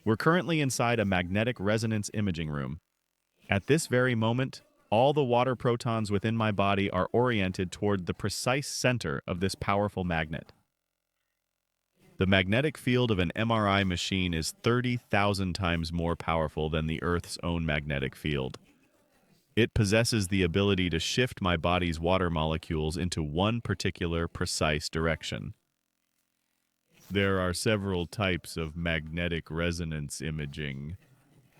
We're currently inside a magnetic resonance imaging room. At this very moment, all the water protons within my body are oriented toward the precise center of this powerful magnet. The magnetic field of an MRI machine is 30,000 times more powerful than the Earth's own magnetic field. It possesses the ability to shift my body's water molecules into one particular precise direction. There are several types of magnetic resonance imaging: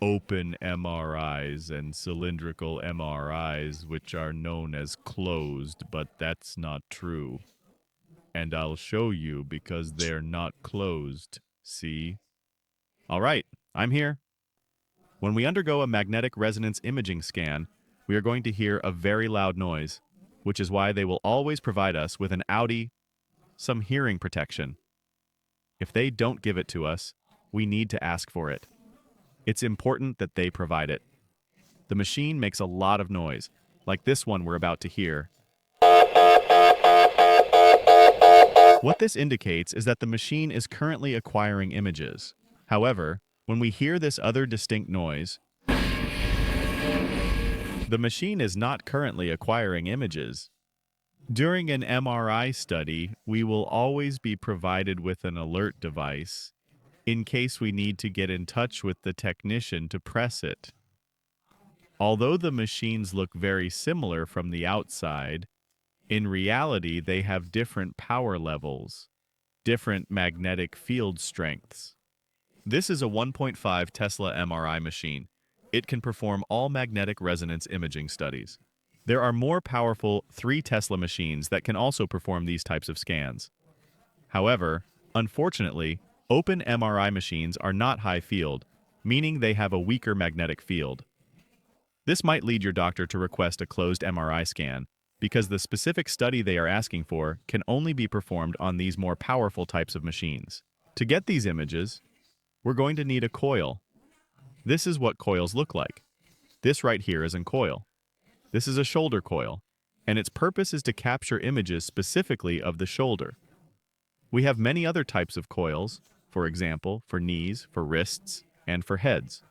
open MRIs and cylindrical MRIs, which are known as closed, but that's not true. And I'll show you because they're not closed, see? All right, I'm here. When we undergo a magnetic resonance imaging scan, we are going to hear a very loud noise, which is why they will always provide us with an Audi, some hearing protection. If they don't give it to us, we need to ask for it. It's important that they provide it. The machine makes a lot of noise, like this one we're about to hear. What this indicates is that the machine is currently acquiring images. However, when we hear this other distinct noise, the machine is not currently acquiring images. During an MRI study, we will always be provided with an alert device in case we need to get in touch with the technician to press it. Although the machines look very similar from the outside, in reality they have different power levels, different magnetic field strengths. This is a 1.5 Tesla MRI machine. It can perform all magnetic resonance imaging studies. There are more powerful 3 Tesla machines that can also perform these types of scans. However, unfortunately, open MRI machines are not high field, meaning they have a weaker magnetic field. This might lead your doctor to request a closed MRI scan, because the specific study they are asking for can only be performed on these more powerful types of machines. To get these images, we're going to need a coil. This is what coils look like. This right here is a coil. This is a shoulder coil, and its purpose is to capture images specifically of the shoulder. We have many other types of coils, for example, for knees, for wrists, and for heads.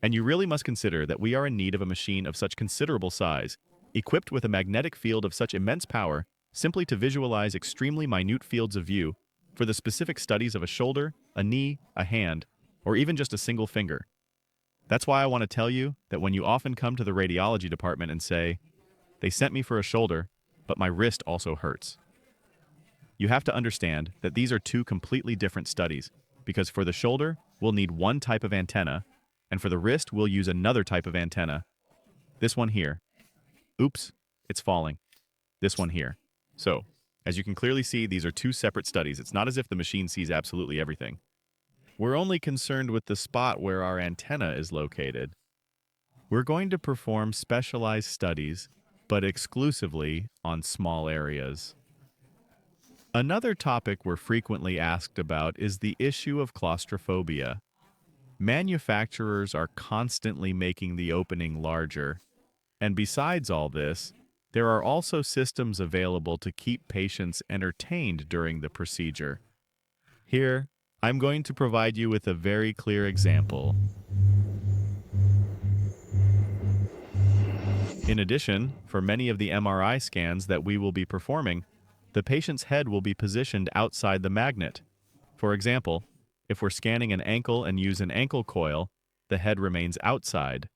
And you really must consider that we are in need of a machine of such considerable size, equipped with a magnetic field of such immense power, simply to visualize extremely minute fields of view for the specific studies of a shoulder, a knee, a hand, or even just a single finger. That's why I want to tell you that when you often come to the radiology department and say, "They sent me for a shoulder, but my wrist also hurts," you have to understand that these are 2 completely different studies, because for the shoulder, we'll need one type of antenna, and for the wrist, we'll use another type of antenna. This one here. Oops, it's falling. This one here. So, as you can clearly see, these are 2 separate studies. It's not as if the machine sees absolutely everything. We're only concerned with the spot where our antenna is located. We're going to perform specialized studies, but exclusively on small areas. Another topic we're frequently asked about is the issue of claustrophobia. Manufacturers are constantly making the opening larger, and besides all this, there are also systems available to keep patients entertained during the procedure. Here, I'm going to provide you with a very clear example. In addition, for many of the MRI scans that we will be performing, the patient's head will be positioned outside the magnet. For example, if we're scanning an ankle and use an ankle coil, the head remains outside.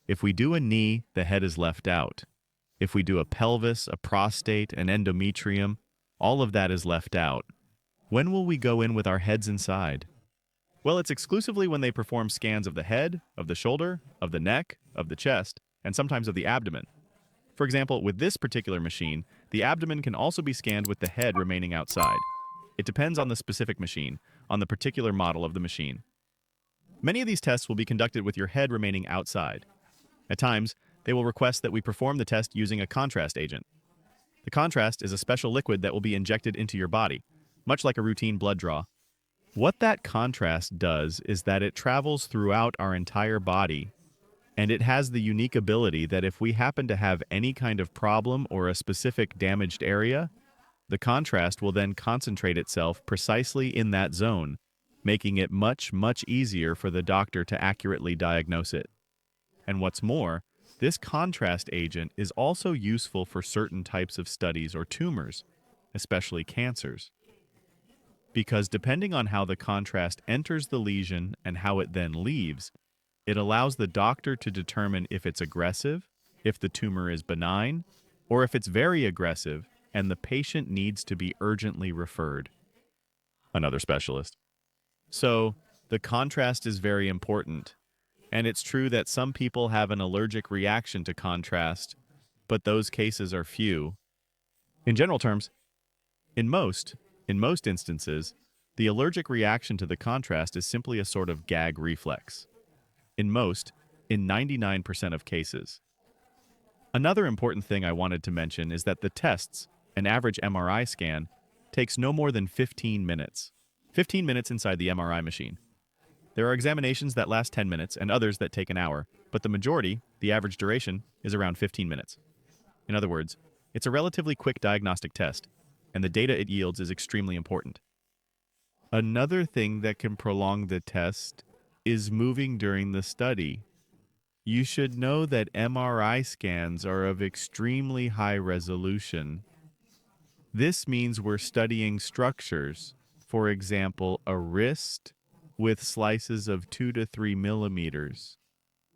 If we do a knee, the head is left out. If we do a pelvis, a prostate, an endometrium, all of that is left out. When will we go in with our heads inside? Well, it's exclusively when they perform scans of the head, of the shoulder, of the neck, of the chest, and sometimes of the abdomen. For example, with this particular machine, the abdomen can also be scanned with the head remaining outside. It depends on the specific machine, on the particular model of the machine. Many of these tests will be conducted with your head remaining outside. At times, they will request that we perform the test using a contrast agent. The contrast is a special liquid that will be injected into your body, much like a routine blood draw. What that contrast does is that it travels throughout our entire body, and it has the unique ability that if we happen to have any kind of problem or a specific damaged area, the contrast will then concentrate itself precisely in that zone, making it much easier for the doctor to accurately diagnose it. And what's more, this contrast agent is also useful for certain types of studies or tumors, especially cancers. Because depending on how the contrast enters the lesion and how it then leaves, it allows the doctor to determine if it's aggressive, if the tumor is benign, or if it's very aggressive and the patient needs to be urgently referred. Another specialist. So, the contrast is very important. And it's true that some people have an allergic reaction to contrast, but those cases are few. In general terms, in most, in most instances, the allergic reaction to the contrast is simply a sort of gag reflex. In most, in 99% of cases. Another important thing I wanted to mention is that the tests, an average MRI scan, takes no more than 15 minutes. 15 minutes inside the MRI machine. There are examinations that last 10 minutes and others that take an hour, but the majority, the average duration, is around 15 minutes. In other words, it's a relatively quick diagnostic test, and the data it yields is extremely important. Another thing that can prolong the test is moving during the study. You should know that MRI scans are of extremely high resolution. This means we're studying structures, for example, a wrist with slices of 2 to 3 millimeters.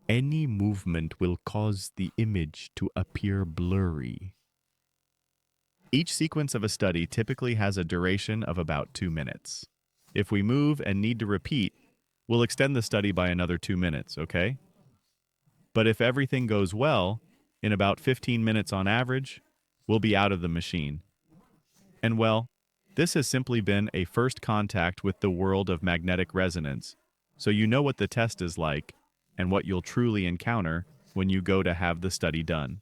Any movement will cause the image to appear blurry. Each sequence of a study typically has a duration of about 2 minutes. If we move and need to repeat, we'll extend the study by another 2 minutes, okay? But if everything goes well, in about 15 minutes on average, we'll be out of the machine. And well, this has simply been a first contact with the world of magnetic resonance, so you know what the test is like and what you'll truly encounter when you go to have the study done.